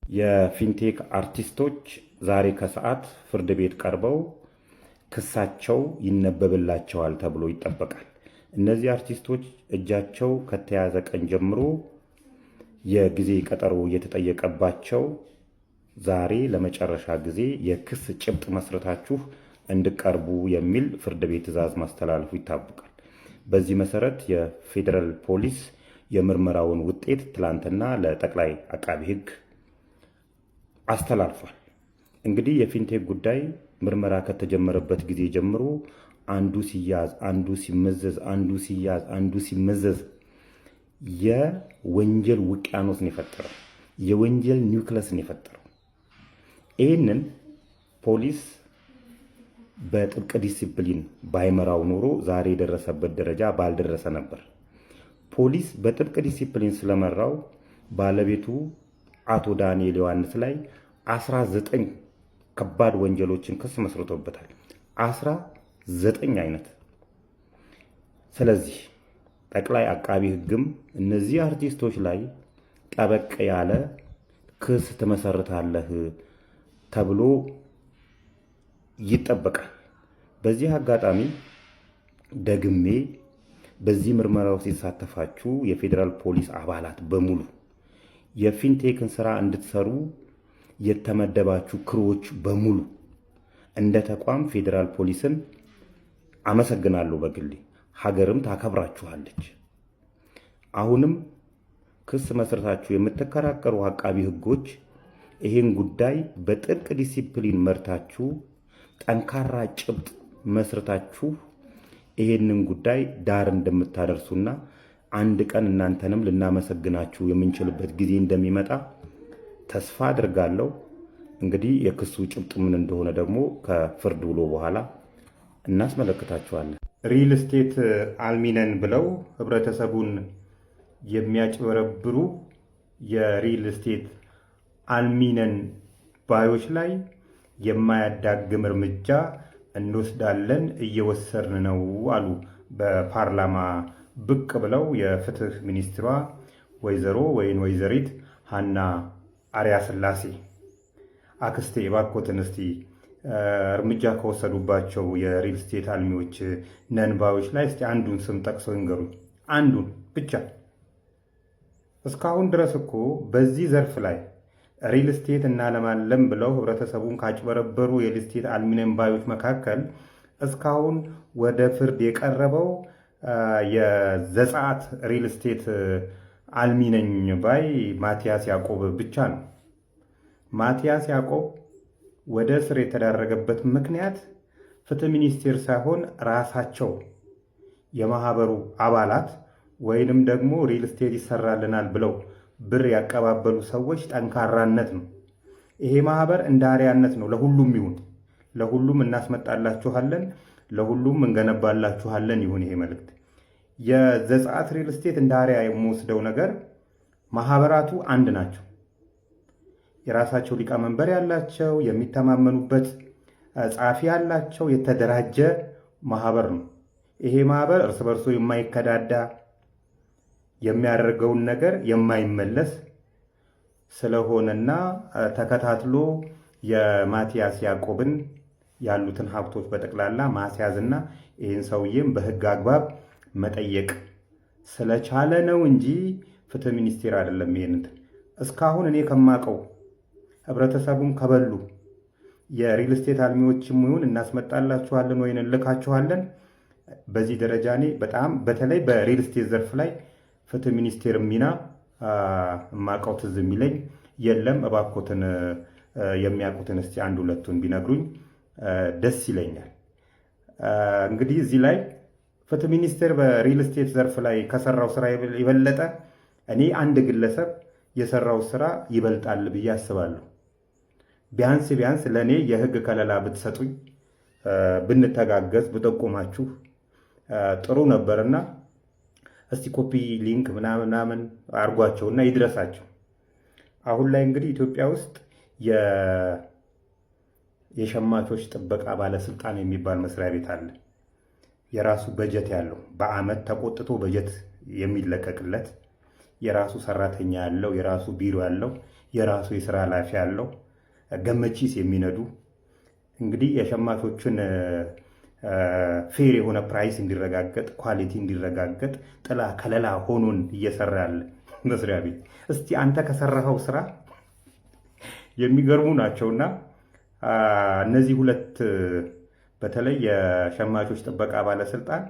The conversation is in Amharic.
የፊንቴክ አርቲስቶች ዛሬ ከሰዓት ፍርድ ቤት ቀርበው ክሳቸው ይነበብላቸዋል ተብሎ ይጠበቃል። እነዚህ አርቲስቶች እጃቸው ከተያዘ ቀን ጀምሮ የጊዜ ቀጠሮ እየተጠየቀባቸው ዛሬ ለመጨረሻ ጊዜ የክስ ጭብጥ መስረታችሁ እንድቀርቡ የሚል ፍርድ ቤት ትዕዛዝ ማስተላለፉ ይታወቃል። በዚህ መሰረት የፌዴራል ፖሊስ የምርመራውን ውጤት ትላንትና ለጠቅላይ አቃቢ ሕግ አስተላልፏል። እንግዲህ የፊንቴክ ጉዳይ ምርመራ ከተጀመረበት ጊዜ ጀምሮ አንዱ ሲያዝ፣ አንዱ ሲመዘዝ፣ አንዱ ሲያዝ፣ አንዱ ሲመዘዝ የወንጀል ውቅያኖስ ነው የፈጠረው። የወንጀል ኒውክለስ ነው የፈጠረው። ይህንን ፖሊስ በጥብቅ ዲሲፕሊን ባይመራው ኖሮ ዛሬ የደረሰበት ደረጃ ባልደረሰ ነበር። ፖሊስ በጥብቅ ዲሲፕሊን ስለመራው ባለቤቱ አቶ ዳንኤል ዮሐንስ ላይ 19 ከባድ ወንጀሎችን ክስ መስርቶበታል። 19 አይነት። ስለዚህ ጠቅላይ አቃቢ ሕግም እነዚህ አርቲስቶች ላይ ጠበቅ ያለ ክስ ትመሰርታለህ ተብሎ ይጠበቃል። በዚህ አጋጣሚ ደግሜ በዚህ ምርመራ ውስጥ የተሳተፋችሁ የፌዴራል ፖሊስ አባላት በሙሉ የፊንቴክን ስራ እንድትሰሩ የተመደባችሁ ክሮች በሙሉ እንደ ተቋም ፌዴራል ፖሊስን አመሰግናለሁ። በግሌ ሀገርም ታከብራችኋለች። አሁንም ክስ መስርታችሁ የምትከራከሩ አቃቢ ሕጎች ይህን ጉዳይ በጥብቅ ዲሲፕሊን መርታችሁ ጠንካራ ጭብጥ መስርታችሁ ይሄንን ጉዳይ ዳር እንደምታደርሱና አንድ ቀን እናንተንም ልናመሰግናችሁ የምንችልበት ጊዜ እንደሚመጣ ተስፋ አድርጋለሁ። እንግዲህ የክሱ ጭብጥ ምን እንደሆነ ደግሞ ከፍርድ ውሎ በኋላ እናስመለክታችኋለን። ሪል ስቴት አልሚነን ብለው ህብረተሰቡን የሚያጭበረብሩ የሪል ስቴት አልሚነን ባዮች ላይ የማያዳግም እርምጃ እንወስዳለን፣ እየወሰድን ነው አሉ። በፓርላማ ብቅ ብለው የፍትህ ሚኒስትሯ ወይዘሪት ሀና አርያ ስላሴ አክስቴ እባክዎትን እስቲ እርምጃ ከወሰዱባቸው የሪል ስቴት አልሚዎች ነንባዮች ላይ እስቲ አንዱን ስም ጠቅሰው ይንገሩኝ። አንዱን ብቻ። እስካሁን ድረስ እኮ በዚህ ዘርፍ ላይ ሪል ስቴት እናለማለም ብለው ህብረተሰቡን ካጭበረበሩ የሪል ስቴት አልሚ ነንባዮች መካከል እስካሁን ወደ ፍርድ የቀረበው የዘጸአት ሪል ስቴት አልሚ ነኝ ባይ ማቲያስ ያዕቆብ ብቻ ነው። ማቲያስ ያዕቆብ ወደ እስር የተዳረገበት ምክንያት ፍትህ ሚኒስቴር ሳይሆን ራሳቸው የማህበሩ አባላት ወይንም ደግሞ ሪል ስቴት ይሰራልናል ብለው ብር ያቀባበሉ ሰዎች ጠንካራነት ነው። ይሄ ማህበር እንደ አርያነት ነው። ለሁሉም ይሁን፣ ለሁሉም እናስመጣላችኋለን፣ ለሁሉም እንገነባላችኋለን ይሁን ይሄ መልእክት። የዘጸአት ሪል ስቴት እንደ አርያ የምወስደው ነገር ማህበራቱ አንድ ናቸው። የራሳቸው ሊቀመንበር ያላቸው፣ የሚተማመኑበት ጸሐፊ ያላቸው የተደራጀ ማህበር ነው። ይሄ ማህበር እርስ በርሶ የማይከዳዳ የሚያደርገውን ነገር የማይመለስ ስለሆነና ተከታትሎ የማቲያስ ያዕቆብን ያሉትን ሀብቶች በጠቅላላ ማስያዝና ይህን ሰውዬም በህግ አግባብ መጠየቅ ስለቻለ ነው እንጂ ፍትህ ሚኒስቴር አይደለም። ይሄንን እስካሁን እኔ ከማቀው ህብረተሰቡን ከበሉ የሪል ስቴት አልሚዎችም ይሁን እናስመጣላችኋለን ወይን እንልካችኋለን። በዚህ ደረጃ እኔ በጣም በተለይ በሪል ስቴት ዘርፍ ላይ ፍትህ ሚኒስቴር ሚና ማቀው ትዝ የሚለኝ የለም። እባክዎትን የሚያውቁትን እስቲ አንድ ሁለቱን ቢነግሩኝ ደስ ይለኛል። እንግዲህ እዚህ ላይ ፍትህ ሚኒስቴር በሪል ስቴት ዘርፍ ላይ ከሰራው ስራ የበለጠ እኔ አንድ ግለሰብ የሰራው ስራ ይበልጣል ብዬ አስባለሁ። ቢያንስ ለእኔ የህግ ከለላ ብትሰጡኝ፣ ብንተጋገዝ፣ ብጠቁማችሁ ጥሩ ነበርና እስቲ ኮፒ ሊንክ ምናምን አርጓቸውና ይድረሳቸው። አሁን ላይ እንግዲህ ኢትዮጵያ ውስጥ የሸማቾች ጥበቃ ባለስልጣን የሚባል መስሪያ ቤት አለ። የራሱ በጀት ያለው በአመት ተቆጥቶ በጀት የሚለቀቅለት የራሱ ሰራተኛ ያለው የራሱ ቢሮ ያለው የራሱ የስራ ኃላፊ ያለው ገመቺስ የሚነዱ እንግዲህ የሸማቾችን ፌር የሆነ ፕራይስ እንዲረጋገጥ ኳሊቲ እንዲረጋገጥ ጥላ ከለላ ሆኖን እየሰራ ያለ መስሪያ ቤት። እስቲ አንተ ከሰራኸው ስራ የሚገርሙ ናቸውና እነዚህ ሁለት በተለይ የሸማቾች ጥበቃ ባለስልጣን